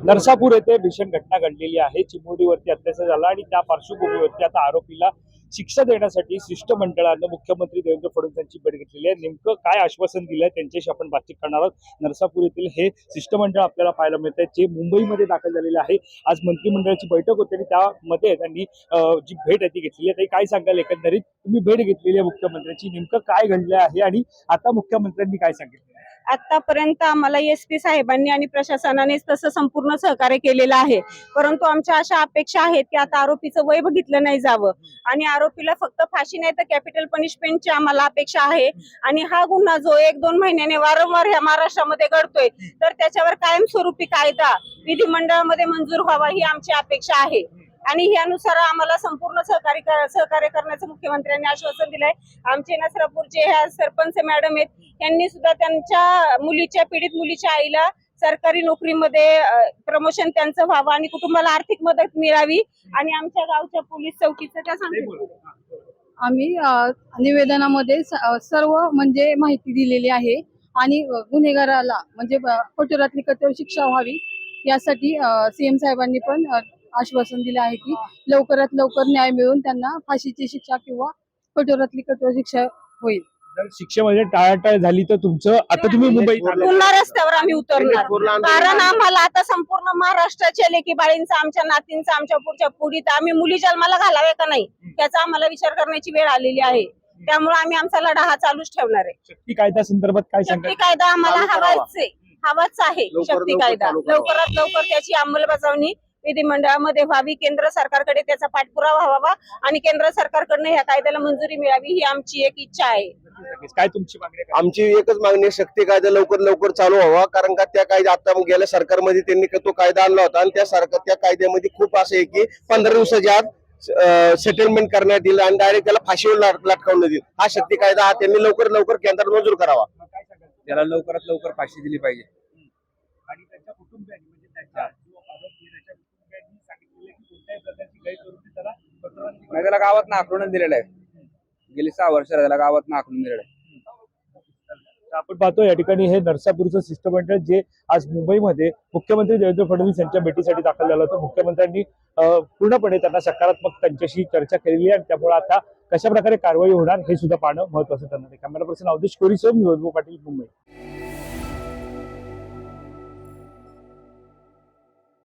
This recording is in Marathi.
नरसापूर येथे भीषण घटना घडलेली आहे। चिमुरडीवरती अत्याचार झाला आणि त्या पार्श्वभूमीवरती आता आरोपीला शिक्षा देण्यासाठी शिष्टमंडळानं मुख्यमंत्री देवेंद्र फडणवीस यांची भेट घेतलेली आहे। नेमकं काय आश्वासन दिलंय त्यांच्याशी आपण बातचीत करणार आहोत। नरसापूर येथील हे शिष्टमंडळ आपल्याला पाहायला मिळतंय जे मुंबईमध्ये दाखल झालेले आहे। आज मंत्रिमंडळाची बैठक होती आणि त्यामध्ये त्यांनी जी भेट आहे ती घेतलेली आहे। काही सांगाल एकंदरीत तुम्ही भेट घेतलेली आहे मुख्यमंत्र्यांची, नेमकं काय घडलं आहे आणि आता मुख्यमंत्र्यांनी काय सांगितलं? आतापर्यंत आम्हाला एसपी साहेबांनी आणि प्रशासनाने तसं संपूर्ण सहकार्य केलेलं आहे, परंतु आमच्या अशा अपेक्षा आहेत की आता आरोपीचं वय बघितलं नाही जावं आणि आरोपीला फक्त फाशी नाही तर कॅपिटल पनिशमेंटची आम्हाला अपेक्षा आहे। आणि हा गुन्हा जो 1-2 महिन्याने वारंवार ह्या महाराष्ट्रामध्ये घडतोय तर त्याच्यावर कायमस्वरूपी कायदा विधिमंडळामध्ये मंजूर व्हावा ही आमची अपेक्षा आहे आणि यानुसार आम्हाला संपूर्ण सहकार्य करण्याचं मुख्यमंत्र्यांनी आश्वासन दिलंय। आमचे नसरापूरचे ह्या सरपंच मॅडम आहेत, यांनी सुद्धा त्यांच्या मुलीच्या पीडित मुलीच्या आईला सरकारी नोकरीमध्ये प्रमोशन त्यांचं व्हावं आणि कुटुंबाला आर्थिक मदत मिळावी आणि आमच्या गावच्या पोलीस चौकीचं त्या सांगतील। आम्ही निवेदनामध्ये सर्व म्हणजे माहिती दिलेली आहे आणि गुन्हेगाराला म्हणजे कठोरातली कठोर शिक्षा व्हावी यासाठी सीएम साहेबांनी पण आश्वासन दिले आहे की लवकरात लवकर न्याय मिळून त्यांना फाशीची शिक्षा किंवा कठोरातली कठोर शिक्षा होईल। जर शिक्षेमध्ये टाळाटाळ झाली तर तुमचं आता तुम्ही मुंबईत पुन्हा रस्त्यावर आम्ही उतरणार, कारण आम्हाला आता संपूर्ण महाराष्ट्राच्या लेकी बाळींचा, आमच्या नातींचा, आमच्या पुढच्या पिढीत आम्ही मुली जन्माला घालाव्या का नाही त्याचा आम्हाला विचार करण्याची वेळ आलेली आहे। त्यामुळे आम्ही आमचा लढा हा चालूच ठेवणार आहे। शक्ती कायदा संदर्भात काय सांगाल? शक्ती कायदा आम्हाला हवाच आहे। शक्ती कायदा लवकरात लवकर त्याची अंमलबजावणी विधिमंडळामध्ये व्हावी, केंद्र सरकारकडे त्याचा पाठपुरावा व्हावा आणि केंद्र सरकारकडनं ह्या कायद्याला मंजुरी मिळावी ही आमची एक इच्छा आहे। काय तुमची मागणी आहे? आमची एकच मागणी आहे, शक्ती कायदा लवकर लवकर चालू व्हावा, कारण का त्या कायदा आता गेल्या सरकारमध्ये त्यांनी तो कायदा आणला होता आणि त्या कायद्यामध्ये खूप असं आहे की 15 दिवसाच्या आत सेटलमेंट करण्यात येईल आणि डायरेक्ट त्याला फाशीवर लटकावून देईल। हा शक्ती कायदा हा त्यांनी लवकर लवकर केंद्रात मंजूर करावा, त्याला लवकरात लवकर फाशी दिली पाहिजे। आणि त्यांच्या कुटुंबियांनी म्हणजे त्यांच्या जो आरोपी त्याच्या कुटुंबियांनी सांगितलेलं की कोणत्याही प्रकारची गैरप्रवृत्ती त्याला नाही, त्याला गावात आखलून दिलेलं आहे। गेली 6 वर्ष त्याला गावात आखलून दिलेलं आहे। आपण पाहतो या ठिकाणी हे नरसापूरचं शिष्टमंडळ जे आज मुंबईमध्ये मुख्यमंत्री देवेंद्र फडणवीस यांच्या भेटीसाठी दाखल झालं होतं। मुख्यमंत्र्यांनी पूर्णपणे त्यांना सकारात्मक त्यांच्याशी चर्चा केलेली आहे आणि त्यामुळे आता कशा प्रकारे कारवाई होणार हे सुद्धा पाहणं महत्त्वाचं ठरणार आहे। कॅमेरा पर्सन अवधेश कोरीसह मी वैभव पाटील, मुंबई।